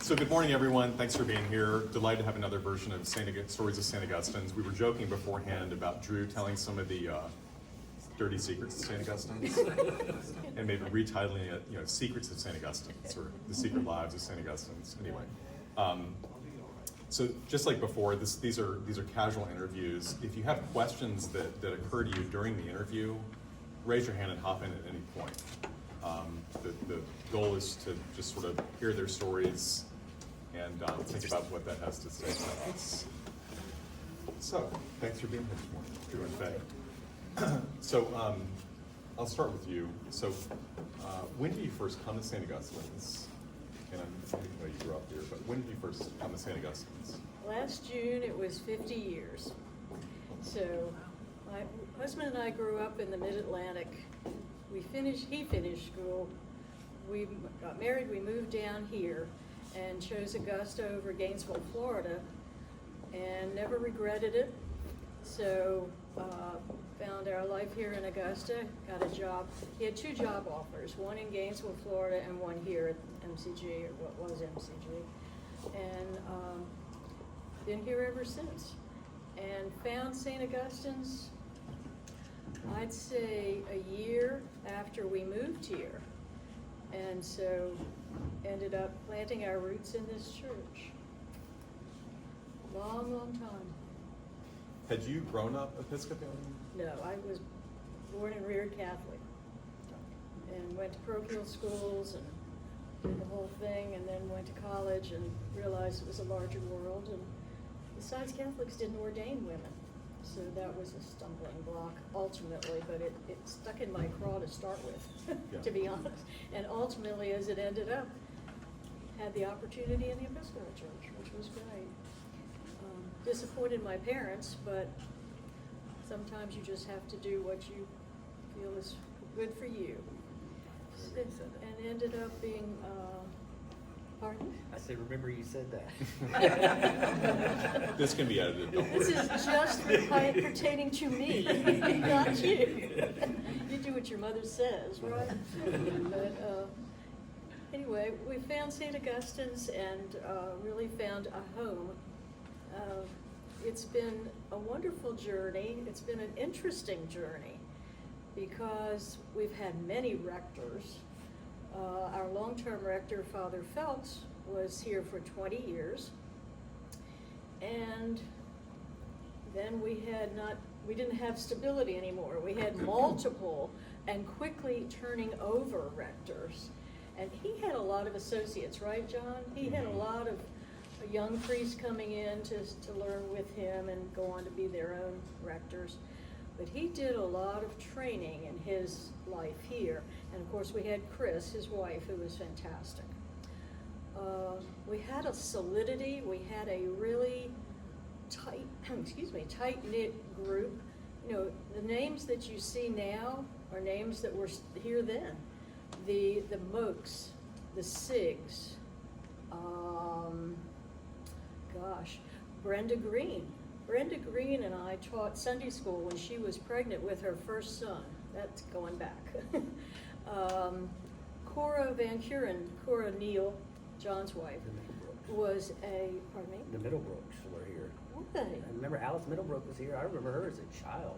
So good morning, everyone. Thanks for being here. Delighted to have another version of Stories of St. Augustine's. We were joking beforehand about Drew telling some of the dirty secrets of St. Augustine's, and maybe retitling it, Secrets of St. Augustine's, or The Secret Lives of St. Augustine's. Anyway, so just like before, these are casual interviews. If you have questions that occur to you during the interview, raise your hand and hop in at any point. The goal is to just sort of hear their stories and think about what that has to say about us. So, thanks for being here this morning, Drew and Faye. So, I'll start with you. So, when did you first come to St. Augustine's? And I didn't know you grew up here, but when did you first come to St. Augustine's? Last June, it was 50 years. So, my husband and I grew up in the Mid-Atlantic. He finished school. We got married, we moved down here and chose Augusta over Gainesville, Florida, and never regretted it. So found our life here in Augusta, got a job. He had 2 job offers, one in Gainesville, Florida, and one here at MCG, or what was MCG. And been here ever since. And found St. Augustine's, I'd say a year after we moved here. And so ended up planting our roots in this church. Long, long time. Had you grown up Episcopalian? No, I was born and reared Catholic. And went to parochial schools and did the whole thing, and then went to college and realized it was a larger world. And besides, Catholics didn't ordain women. So that was a stumbling block ultimately, but it stuck in my craw to start with, Yeah. to be honest. And ultimately, as it ended up, had the opportunity in the Episcopal Church, which was great. Disappointed my parents, but sometimes you just have to do what you feel is good for you. And ended up being, pardon? I said, remember you said that. This can be edited, don't This worry. is just pertaining to me, not you. You do what your mother says, right? But anyway, we found St. Augustine's and really found a home. It's been a wonderful journey. It's been an interesting journey because we've had many rectors. Our long-term rector, Father Phelps, was here for 20 years. And then we didn't have stability anymore. We had multiple and quickly turning over rectors. And he had a lot of associates, right, John? He had a lot of young priests coming in to learn with him and go on to be their own rectors. But he did a lot of training in his life here. And of course we had Chris, his wife, who was fantastic. We had a solidity, we had a really tight-knit group. The names that you see now are names that were here then. The Mokes, the Sigs, Brenda Green. Brenda Green and I taught Sunday school when she was pregnant with her first son. That's going back. Cora Van Kuren, Cora Neal, John's wife, was pardon me? The Middlebrooks were here. Were they? I remember Alice Middlebrook was here. I remember her as a child.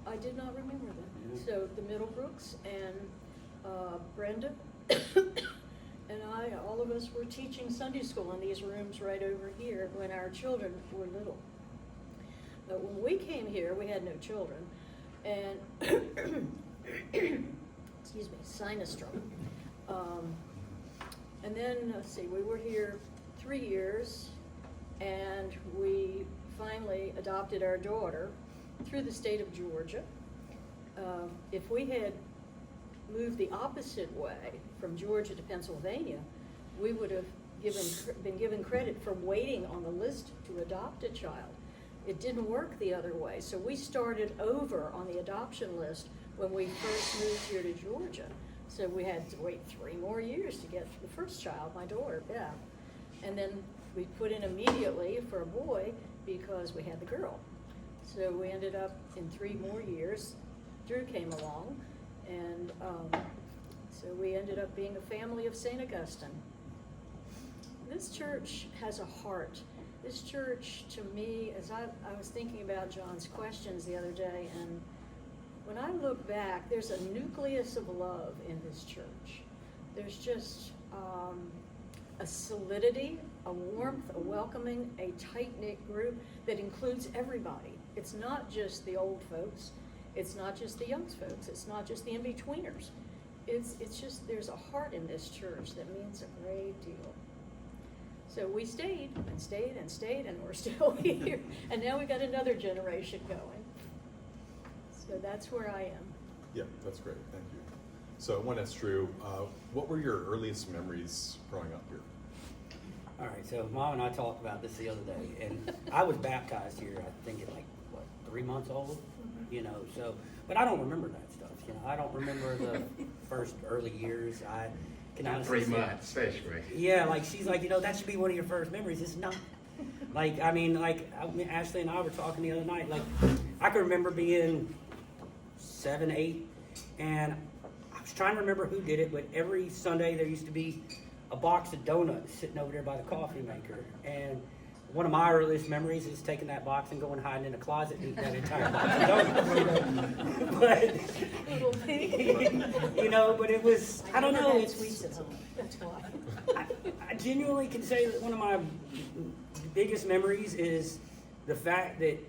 I did not remember that. Mm-hmm. So the Middlebrooks and Brenda and I, all of us were teaching Sunday school in these rooms right over here when our children were little. But when we came here, we had no children, and excuse me, sinus trouble. And then, let's see, we were here 3 years, and we finally adopted our daughter through the state of Georgia. If we had moved the opposite way from Georgia to Pennsylvania, we would have been given credit for waiting on the list to adopt a child. It didn't work the other way, so we started over on the adoption list when we first moved here to Georgia. So we had to wait 3 more years to get the first child, my daughter, Beth. And then we put in immediately for a boy because we had the girl. So we ended up in 3 more years. Drew came along, and so we ended up being a family of St. Augustine. this church has a heart. This church, to me, as I was thinking about John's questions the other day, and when I look back, there's a nucleus of love in this church. There's just a solidity, a warmth, a welcoming, a tight-knit group that includes everybody. It's not just the old folks. It's not just the young folks. It's not just the in-betweeners. It's just, there's a heart in this church that means a great deal. So we stayed and stayed and stayed, and we're still here. And now we got another generation going. So that's where I am. Yeah, that's great. Thank you. So when that's true, what were your earliest memories growing up here? All right, so Mom and I talked about this the other day, and I was baptized here, I think at 3 months old, so, but I don't remember that stuff, I don't remember the first early years. I can honestly 3 say, months, especially. yeah, she's like, that should be one of your first memories. It's not. Ashley and I were talking the other night, I can remember being 7, 8, and I was trying to remember who did it, but every Sunday there used to be a box of donuts sitting over there by the coffee maker. And one of my earliest memories is taking that box and going hiding in a closet and eating that entire box of donuts. Little pig. But it was, I don't know. Never had It's, sweets at home. That's why. I genuinely can say that one of my biggest memories is the fact that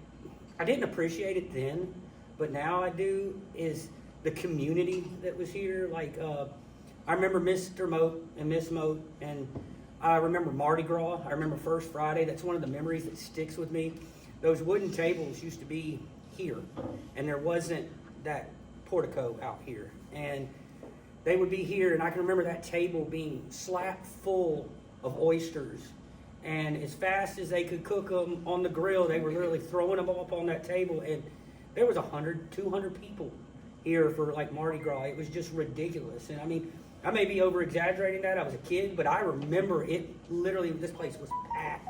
I didn't appreciate it then, but now I do, is the community that was here. I remember Mr. Moat and Miss Moat, and I remember Mardi Gras. I remember First Friday. That's one of the memories that sticks with me. Those wooden tables used to be here, and there wasn't that portico out here. And they would be here, and I can remember that table being slapped full of oysters. And as fast as they could cook them on the grill, they were literally throwing them up on that table. And there was 100, 200 people here for Mardi Gras. It was just ridiculous. And I may be over-exaggerating that. I was a kid, but I remember it literally, this place was packed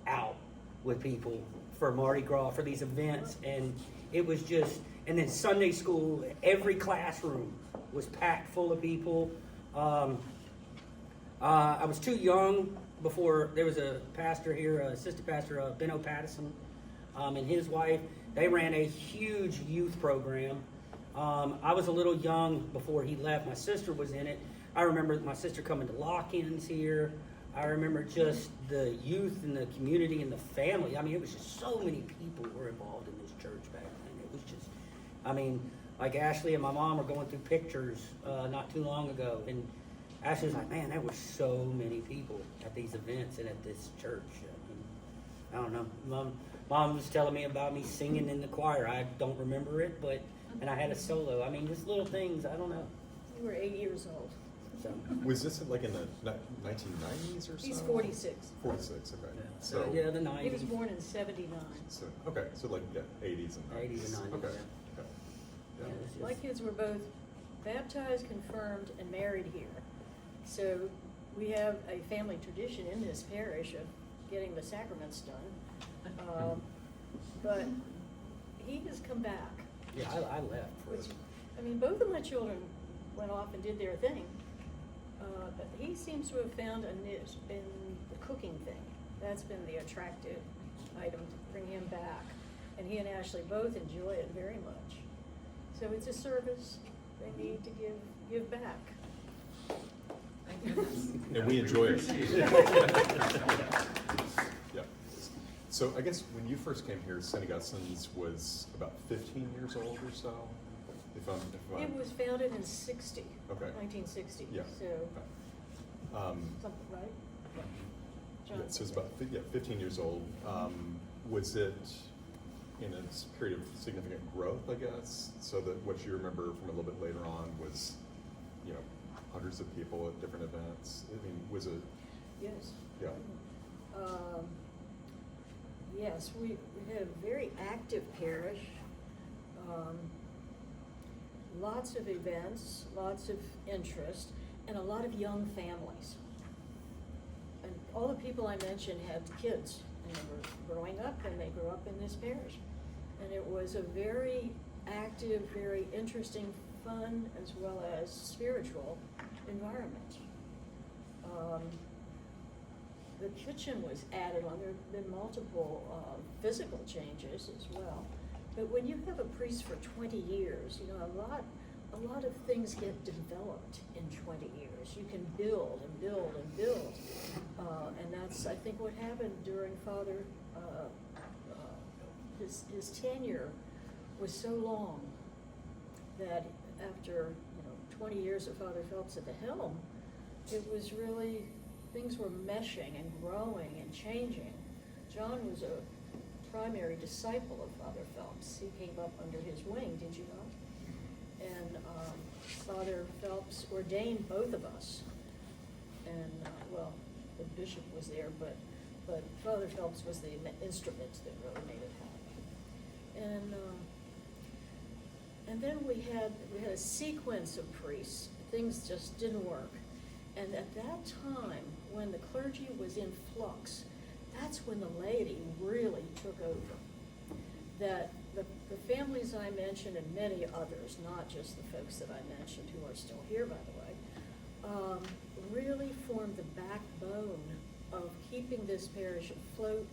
out with people for Mardi Gras, for these events. And it was just, and then Sunday school, every classroom was packed full of people. I was too young before, there was a pastor here, assistant pastor, Benno Pattison, and his wife. They ran a huge youth program. I was a little young before he left. My sister was in it. I remember my sister coming to lock-ins here. I remember just the youth and the community and the family. It was just so many people were involved in this church back then. It was just, Ashley and my mom were going through pictures not too long ago, and Ashley was like, man, there were so many people at these events and at this church. I don't know. Mom was telling me about me singing in the choir. I don't remember it, and I had a solo. Just little things. I don't know. You were 8 years old. So, Was this in the 1990s or so? He's 46. 46, okay. yeah. So, Yeah, the 90s. He was born in 79. so 80s and 90s. 80s and 90s, Okay. yeah. Okay. Yeah, it was just- My kids were both baptized, confirmed, and married here. So we have a family tradition in this parish of getting the sacraments done. But he has come back. Yeah, I left. Which, both of my children went off and did their thing. But he seems to have found a niche in the cooking thing. That's been the attractive item to bring him back. And he and Ashley both enjoy it very much. So it's a service they need to give back. And we enjoy it. Yeah. So I guess when you first came here, St. Augustine's was about 15 years old or so? It was founded in 60. Okay. 1960. Yeah. So, something, right? Yeah, John? so it's about 15 years old. Was it in a period of significant growth, I guess? So that what you remember from a little bit later on was, hundreds of people at different events. Was it? Yes. Yeah. Yes, we had a very active parish. Lots of events, lots of interest, and a lot of young families. And all the people I mentioned had kids, and they were growing up, and they grew up in this parish. And it was a very active, very interesting, fun, as well as spiritual environment. the kitchen was added on. There have been multiple physical changes as well. But when you have a priest for 20 years, you know, a lot of things get developed in 20 years. You can build and build and build. And that's, I think, what happened during Father, his tenure was so long that after, 20 years of Father Phelps at the helm, it was really, things were meshing and growing and changing. John was a primary disciple of Father Phelps. He came up under his wing, did you know? And Father Phelps ordained both of us. And, well, the bishop was there, but Father Phelps was the instrument that really made it happen. And then we had a sequence of priests. Things just didn't work. And at that time, when the clergy was in flux, that's when the laity really took over. That the families I mentioned, and many others, not just the folks that I mentioned who are still here, by the way, really formed the backbone of keeping this parish afloat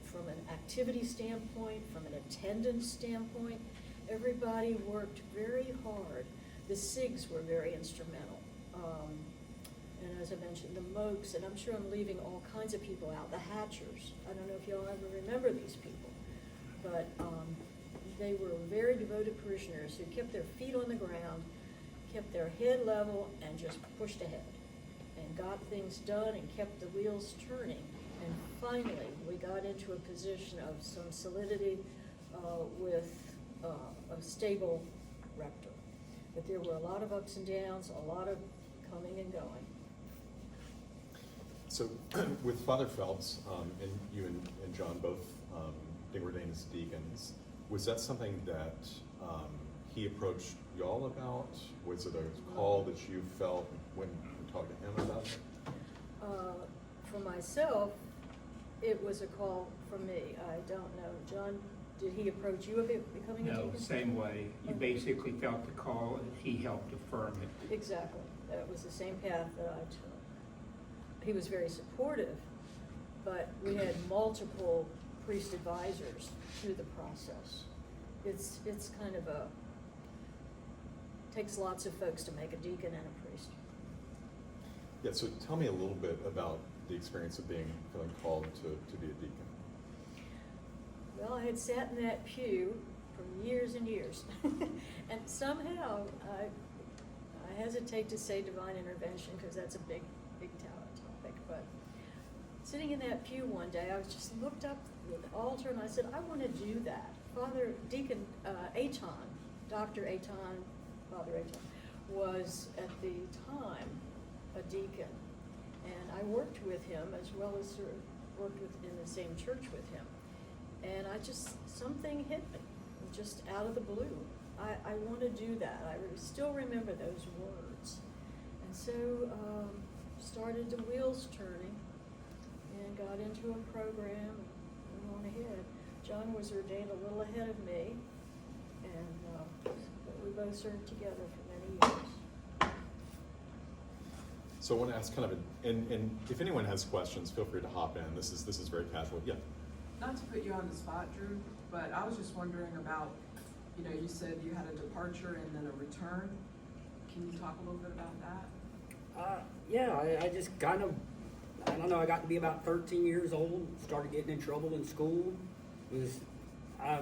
from an activity standpoint, from an attendance standpoint. Everybody worked very hard. The SIGs were very instrumental. And as I mentioned, the Mokes, and I'm sure I'm leaving all kinds of people out, the Hatchers. I don't know if y'all ever remember these people, but they were very devoted parishioners who kept their feet on the ground, kept their head level, and just pushed ahead, and got things done and kept the wheels turning. And finally, we got into a position of some solidity with a stable rector. But there were a lot of ups and downs, a lot of coming and going. So with Father Phelps, and you and John both being ordained as deacons, was that something that he approached y'all about? Was it a call that you felt when you talked to him about it? For myself, it was a call from me. I don't know. John, did he approach you about becoming a deacon? No, same way. You basically felt the call and he helped affirm it. Exactly. That was the same path that I took. He was very supportive, but we had multiple priest advisors through the process. It's kind of takes lots of folks to make a deacon and a priest. Yeah, so tell me a little bit about the experience of feeling called to be a deacon. Well, I had sat in that pew for years and years, and somehow I hesitate to say divine intervention because that's a big topic, but sitting in that pew one day, I was just looked up at the altar and I said, I want to do that. Father Deacon Aton, Dr. Aton, Father Aton, was at the time a deacon, and I worked with him as well as worked in the same church with him. And something hit me, just out of the blue. I want to do that. I still remember those words. And so started the wheels turning and got into a program and went on ahead. John was ordained a little ahead of me, and but we both served together for many years. So I want to ask and if anyone has questions, feel free to hop in. This is very casual. Yeah. Not to put you on the spot, Drew, but I was just wondering about, you said you had a departure and then a return. Can you talk a little bit about that? Yeah, I just kind of, I don't know, I got to be about 13 years old, started getting in trouble in school. It was, I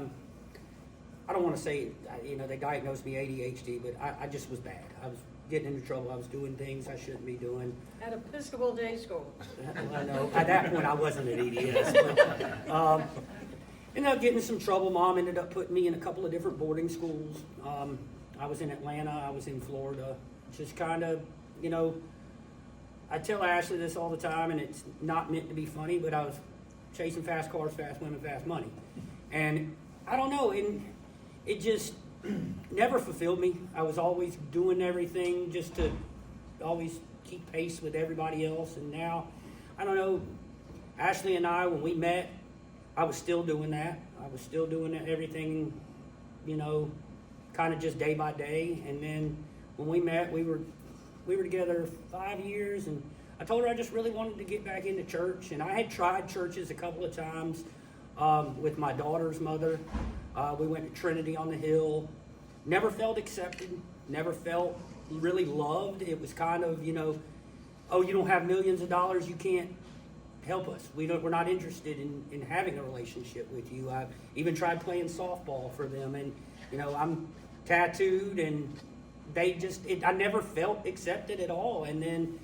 don't want to say, they diagnosed me ADHD, but I just was bad. I was getting into trouble. I was doing things I shouldn't be doing. At Episcopal Day School. I know, at that point I wasn't at EDS. But, ended up getting in some trouble. Mom ended up putting me in a couple of different boarding schools. I was in Atlanta, I was in Florida. Just kind of, I tell Ashley this all the time, and it's not meant to be funny, but I was chasing fast cars, fast women, fast money. And I don't know, it just never fulfilled me. I was always doing everything just to always keep pace with everybody else. And now, I don't know, Ashley and I, when we met, I was still doing that. I was still doing everything, kind of just day by day. And then when we met, we were together 5 years, and I told her I just really wanted to get back into church, and I had tried churches a couple of times with my daughter's mother. We went to Trinity on the Hill. Never felt accepted, never felt really loved. It was kind of, oh, you don't have millions of dollars, you can't help us. We're not interested in having a relationship with you. I've even tried playing softball for them, and I'm tattooed, and I never felt accepted at all. And then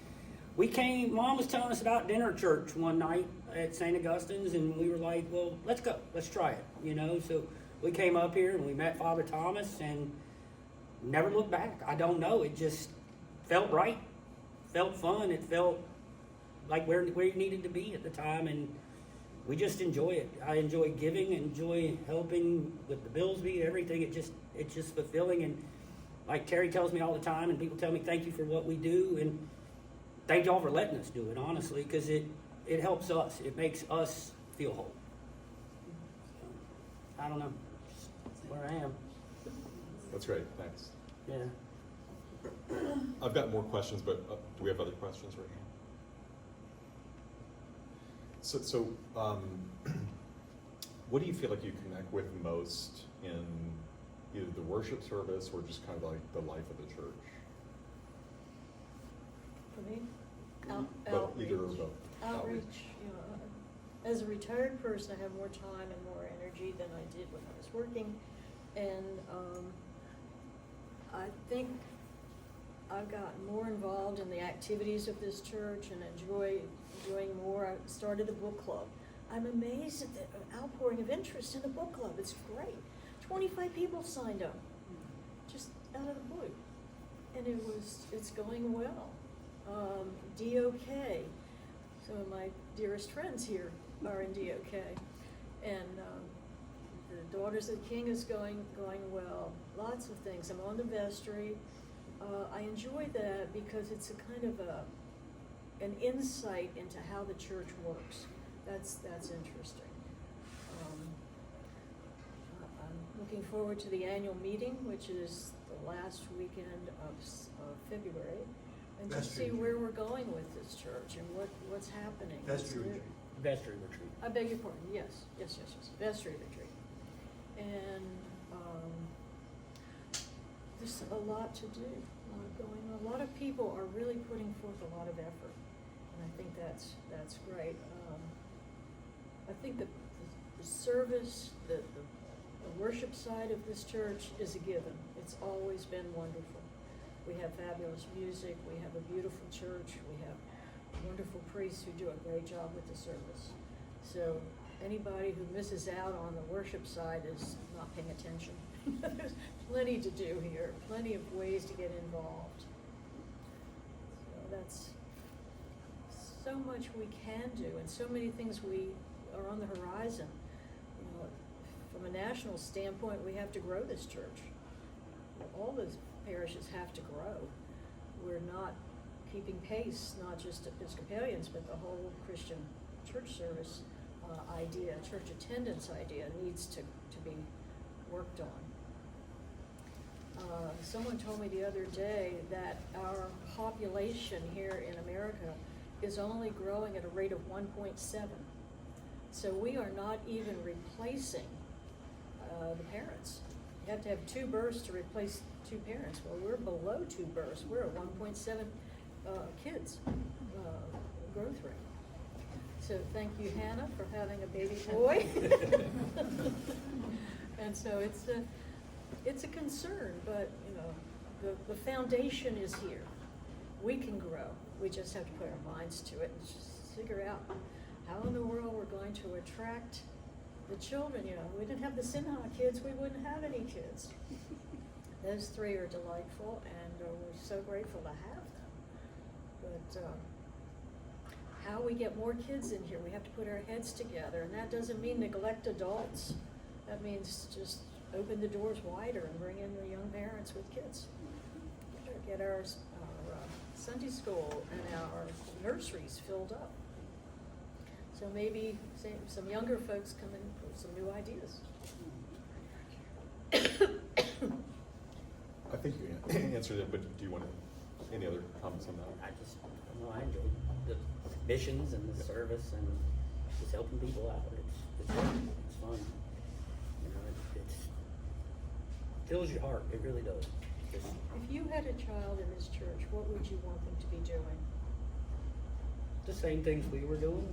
Mom was telling us about dinner church one night at St. Augustine's, and we were like, well, let's go, let's try it, So we came up here and we met Father Thomas and never looked back. I don't know, it just felt right, felt fun, it felt like where you needed to be at the time, and we just enjoy it. I enjoy giving, enjoy helping with the Billsby, everything. It's just fulfilling, and like Terry tells me all the time, and people tell me thank you for what we do, and thank y'all for letting us do it, honestly, because it helps us. It makes us feel whole. So, I don't know, just where I am. That's great, thanks. Yeah. I've got more questions, but do we have other questions right now? So, what do you feel like you connect with most in either the worship service or just kind of like the life of the church? For me, But either or both. outreach. As a retired person, I have more time and more energy than I did when I was working, and I think I've gotten more involved in the activities of this church and enjoying more. I started a book club. I'm amazed at the outpouring of interest in the book club. It's great. 25 people signed up, just out of the blue, and it's going well. DOK, some of my dearest friends here are in DOK, and the Daughters of the King is going well. Lots of things. I'm on the vestry. I enjoy that because it's a kind of an insight into how the church works. That's interesting. I'm looking forward to the annual meeting, which is the last weekend of February, and to see where we're going with this church and what's happening. Vestry retreat. Vestry retreat. I beg your pardon. Yes. Vestry retreat, and there's a lot to do, a lot going on. A lot of people are really putting forth a lot of effort, and I think that's great. I think the service, the worship side of this church is a given. It's always been wonderful. We have fabulous music. We have a beautiful church. We have wonderful priests who do a great job with the service. So anybody who misses out on the worship side is not paying attention. There's plenty to do here, plenty of ways to get involved. So that's so much we can do, and so many things we are on the horizon. From a national standpoint, we have to grow this church. All the parishes have to grow. We're not keeping pace, not just Episcopalians, but the whole Christian church service idea, church attendance idea needs to be worked on. Someone told me the other day that our population here in America is only growing at a rate of 1.7. So we are not even replacing the parents. You have to have 2 births to replace 2 parents. Well, we're below 2 births. We're at 1.7 kids growth rate. So thank you, Hannah, for having a baby boy. And so it's a concern, but the foundation is here. We can grow. We just have to put our minds to it and just figure out how in the world we're going to attract the children. We didn't have the Sinha kids, we wouldn't have any kids. Those 3 are delightful, and we're so grateful to have them. But how we get more kids in here, we have to put our heads together, and that doesn't mean neglect adults. That means just open the doors wider and bring in the young parents with kids. Get our Sunday school and our nurseries filled up. So maybe some younger folks come in with some new ideas. I think you answered it, but do you want to Any other comments on that? I just, I don't know, I enjoy the missions and the service and just helping people out. It's fun. It's fun. You know, it's fills your heart. It really does. Just, If you had a child in this church, what would you want them to be doing? the same things we were doing.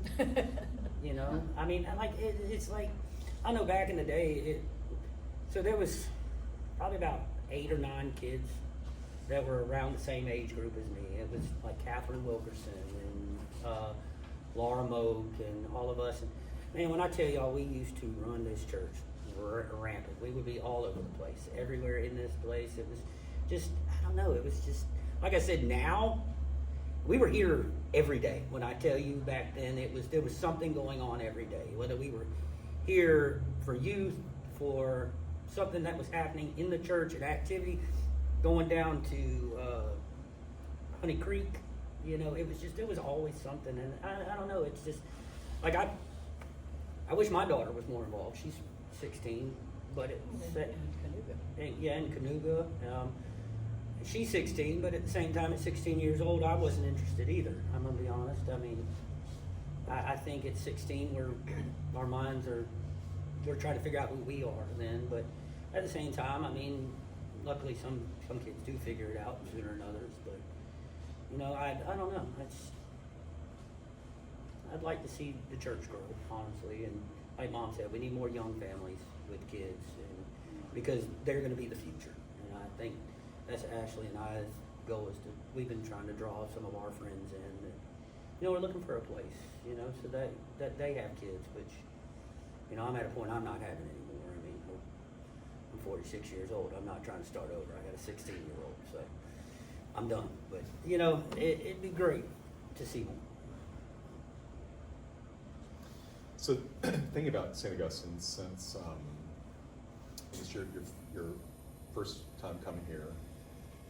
You know, I mean, it's like, I know back in the day, so there was probably about 8 or 9 kids that were around the same age group as me. It was like Catherine Wilkerson and Laura Moak and all of us. And man, when I tell y'all, we used to run this church rampant. We would be all over the place, everywhere in this place. It was just, I don't know, it was just, like I said, now, we were here every day. When I tell you back then, there was something going on every day. Whether we were here for youth, for something that was happening in the church, an activity, going down to Honey Creek, you know, there was always something. And I don't know, it's just, like I wish my daughter was more involved. She's 16, but in Canuga. She's 16, but at the same time, at 16 years old, I wasn't interested either. I'm gonna be honest. I mean, I think at 16, our minds we're trying to figure out who we are then. But at the same time, I mean, luckily some kids do figure it out sooner than others. But you know, I don't know. I'd like to see the church grow, honestly. And like Mom said, we need more young families with kids, and because they're going to be the future. And I think that's Ashley and I's goal we've been trying to draw some of our friends in. That, you know, we're looking for a place, you know, so that they have kids, which, you know, I'm at a point I'm not having anymore. I mean, I'm 46 years old. I'm not trying to start over. I got a 16-year-old, so I'm done. But, you know, it'd be great to see more. So, thinking about St. Augustine, since it's your first time coming here,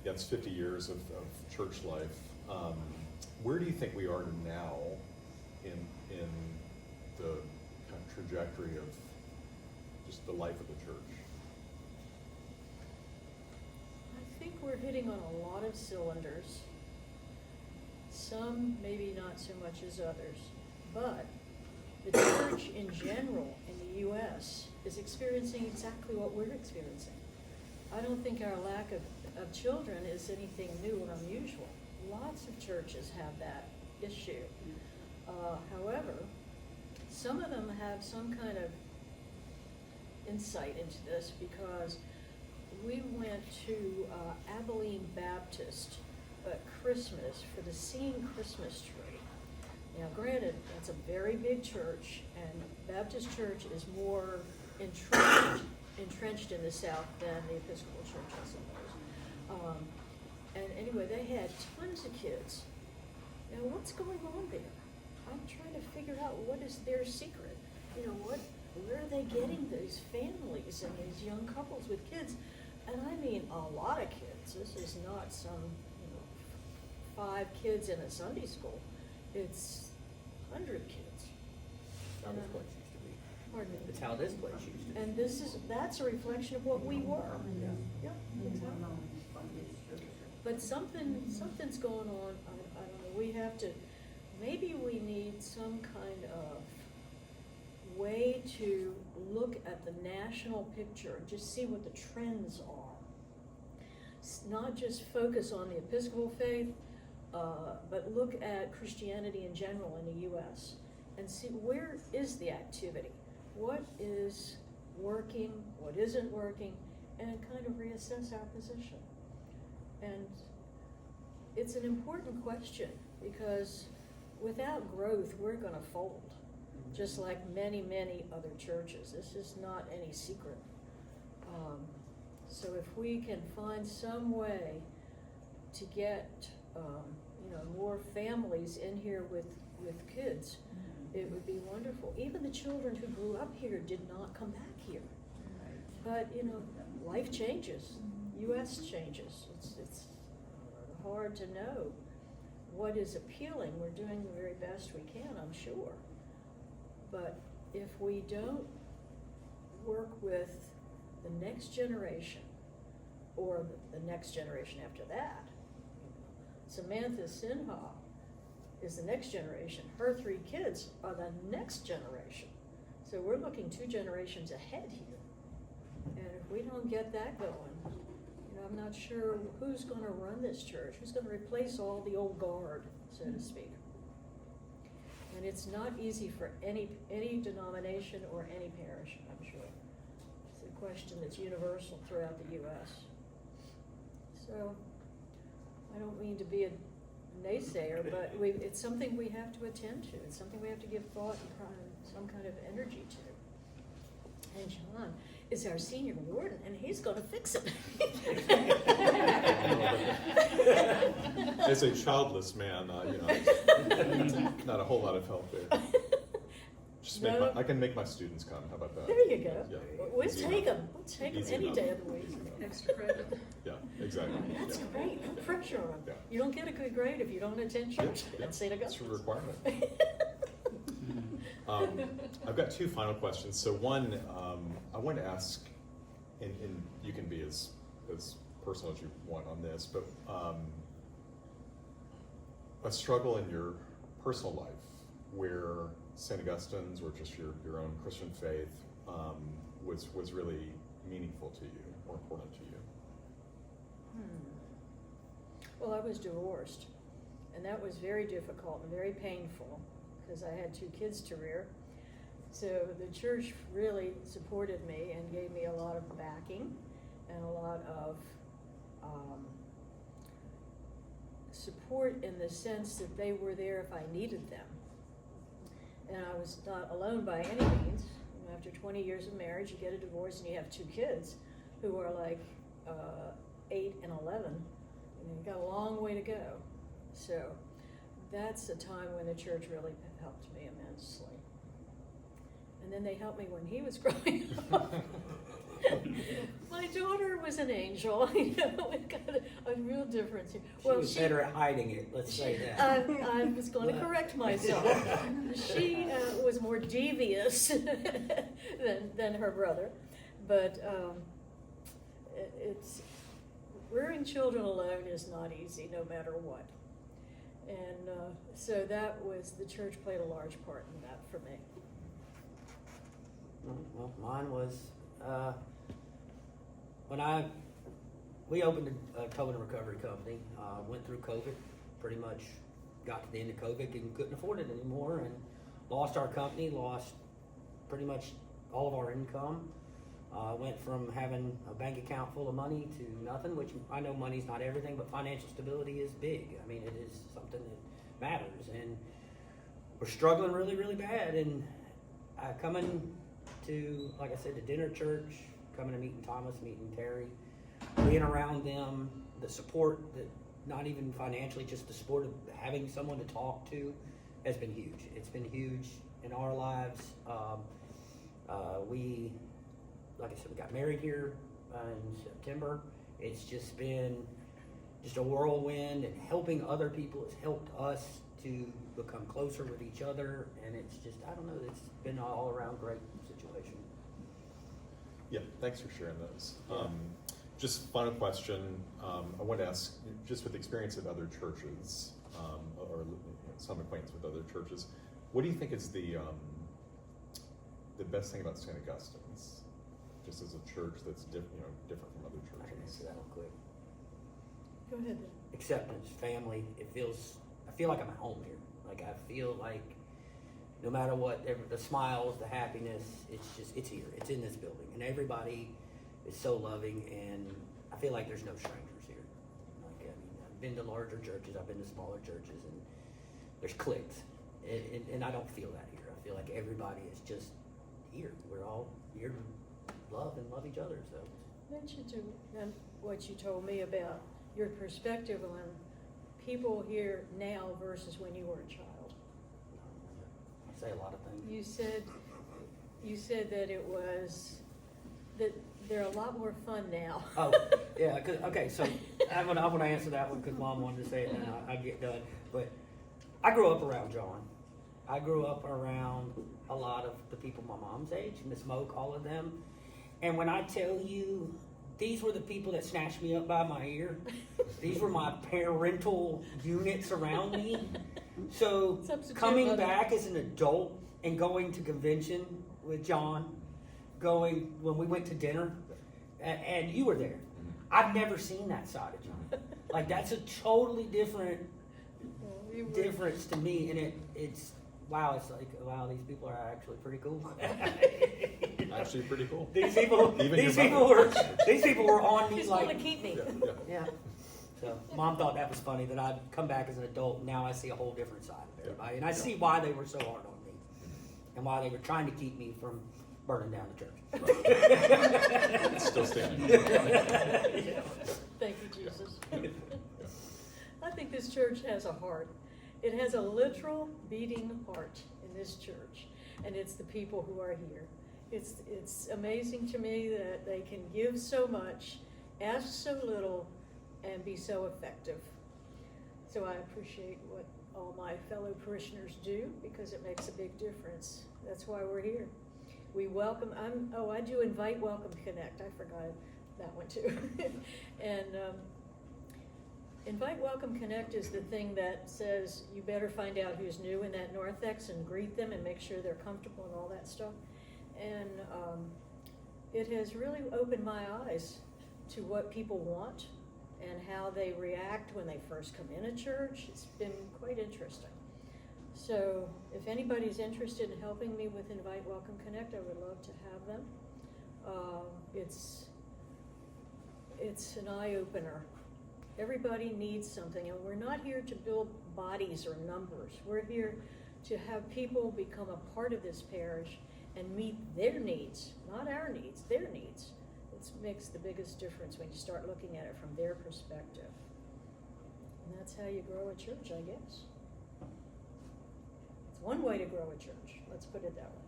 that's 50 years of church life. Where do you think we are now in the kind of trajectory of just the life of the church? I think we're hitting on a lot of cylinders. Some maybe not so much as others, but the church in general in the U.S. is experiencing exactly what we're experiencing. I don't think our lack of children is anything new or unusual. Lots of churches have that issue. However, some of them have some kind of insight into this because we went to Abilene Baptist at Christmas for the Seeing Christmas tree. Now granted, that's a very big church, and Baptist church is more entrenched in the South than the Episcopal Church, I suppose. And anyway, they had tons of kids. Now what's going on there? I'm trying to figure out what is their secret. You know, where are they getting these families and these young couples with kids? And I mean a lot of kids. This is not some, 5 kids in a Sunday school. It's 100 kids. That's how this place used to be. Pardon me. It's how this place used to be. And that's a reflection of what we were. Yep, exactly. But something's going on. I don't know. We have to. Maybe we need some kind of way to look at the national picture and just see what the trends are. Not just focus on the Episcopal faith, but look at Christianity in general in the U.S. and see where is the activity, what is working, what isn't working, and kind of reassess our position. And it's an important question because without growth, we're going to fold, just like many, many other churches. This is not any secret. So if we can find some way to get more families in here with kids, it would be wonderful. Even the children who grew up here did not come back here. But life changes. U.S. changes. It's hard to know what is appealing. We're doing the very best we can, I'm sure. But if we don't work with the next generation or the next generation after that, Samantha Sinha is the next generation. Her 3 kids are the next generation. So we're looking 2 generations ahead here. And if we don't get that going, I'm not sure who's gonna run this church, who's gonna replace all the old guard, so to speak. And it's not easy for any denomination or any parish, I'm sure. It's a question that's universal throughout the US. So, I don't mean to be a naysayer, but it's something we have to attend to. It's something we have to give thought and some kind of energy to. And John is our senior warden, and he's gonna fix it. As a childless man, not a whole lot of help there. Just I can make my students come. How about that? There you go. Yeah. We'll Easy take enough. them. We'll take them Easy any enough. day of the week. Easy enough. Extra credit. Yeah, exactly. That's Yeah. great. No pressure on them. Yeah. You don't get a good grade if you don't attend church Yeah, at St. It's a Augustine's. requirement. I've got 2 final questions. So one, I want to ask, and you can be as personal as you want on this, but a struggle in your personal life where St. Augustine's or just your own Christian faith was really meaningful to you or important to you. Well, I was divorced, and that was very difficult and very painful because I had 2 kids to rear. So the church really supported me and gave me a lot of backing and a lot of support in the sense that they were there if I needed them. And I was not alone by any means. After 20 years of marriage, you get a divorce and you have 2 kids who are like 8 and 11. And you've got a long way to go. So that's a time when the church really helped me immensely. And then they helped me when he was growing up. My daughter was an angel. We've got a real difference here. She was better at hiding it, let's say that. I was going to correct myself. She was more devious than her brother, but it's rearing children alone is not easy, no matter what. And so the church played a large part in that for me. Well, mine was when we opened a COVID and recovery company, went through COVID, pretty much got to the end of COVID and couldn't afford it anymore, and lost our company, lost pretty much all of our income. Went from having a bank account full of money to nothing, which I know money's not everything, but financial stability is big. I mean, it is something that matters, and we're struggling really, really bad. And coming to, like I said, the dinner church, coming to meeting Thomas, meeting Terry, being around them, the support that not even financially, just the support of having someone to talk to has been huge. It's been huge in our lives. We, like I said, we got married here in September. It's just been just a whirlwind, and helping other people has helped us to become closer with each other, and it's just, I don't know, it's been an all around great situation. Yeah, thanks for sharing those. Yeah. Just final question, I want to ask, just with the experience of other churches, or some acquaintance with other churches, what do you think is the best thing about St. Augustine's, just as a church that's different from other I can answer churches? that real quick. Go ahead. Acceptance, family. I feel like I'm at home here. Like I feel like no matter what, the smiles, the happiness, it's here. It's in this building, and everybody is so loving, and I feel like there's no strangers here. Like, I mean, I've been to larger churches, I've been to smaller churches, and there's cliques, and I don't feel that here. I feel like everybody is just here. We're all here to love and love each other. So Mention to them what you told me about your perspective on people here now versus when you were a child. I say a lot of things. You said that that they're a lot more fun now. Oh, yeah. Okay, so I want to answer that one because Mom wanted to say it, and I get done. But I grew up around John. I grew up around a lot of the people my mom's age, Miss Moak, all of them. And when I tell you these were the people that snatched me up by my ear. These were my parental units around me. So Substitute coming mother. back as an adult and going to convention with John, going when we went to dinner, and you were there. I've never seen that side of John. Like, that's a totally different Well, we were- difference to me, and it's wow. It's like, wow, these people are actually pretty cool. Actually pretty cool. These people, Even these your people mother. were, these people were on me She's gonna like, keep me. Yeah, yeah. yeah. So mom thought that was funny that I'd come back as an adult. And now I see a whole different side of everybody, and I see why they were so hard on me, and why they were trying to keep me from burning down the church. It's still standing. Thank you, Jesus. I think this church has a heart. It has a literal beating heart in this church, and it's the people who are here. It's amazing to me that they can give so much, ask so little, and be so effective. So I appreciate what all my fellow parishioners do, because it makes a big difference. That's why we're here. We welcome, I do Invite, Welcome, Connect. I forgot that one too. And Invite, Welcome, Connect is the thing that says you better find out who's new in that narthex and greet them and make sure they're comfortable and all that stuff. And it has really opened my eyes to what people want and how they react when they first come in a church. It's been quite interesting. So if anybody's interested in helping me with Invite, Welcome, Connect, I would love to have them. It's an eye-opener. Everybody needs something, and we're not here to build bodies or numbers. We're here to have people become a part of this parish and meet their needs, not our needs, their needs. It makes the biggest difference when you start looking at it from their perspective. And that's how you grow a church, I guess. It's one way to grow a church, let's put it that way.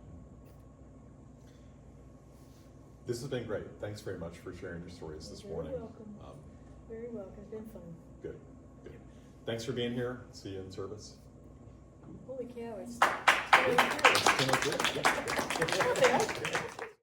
This has been great. Thanks very much for sharing your stories this You're morning. very welcome. Very welcome, it's been fun. Good, good. Thanks for being here. See you in service. Holy cow, it's It's 10:03. Yeah. Okay.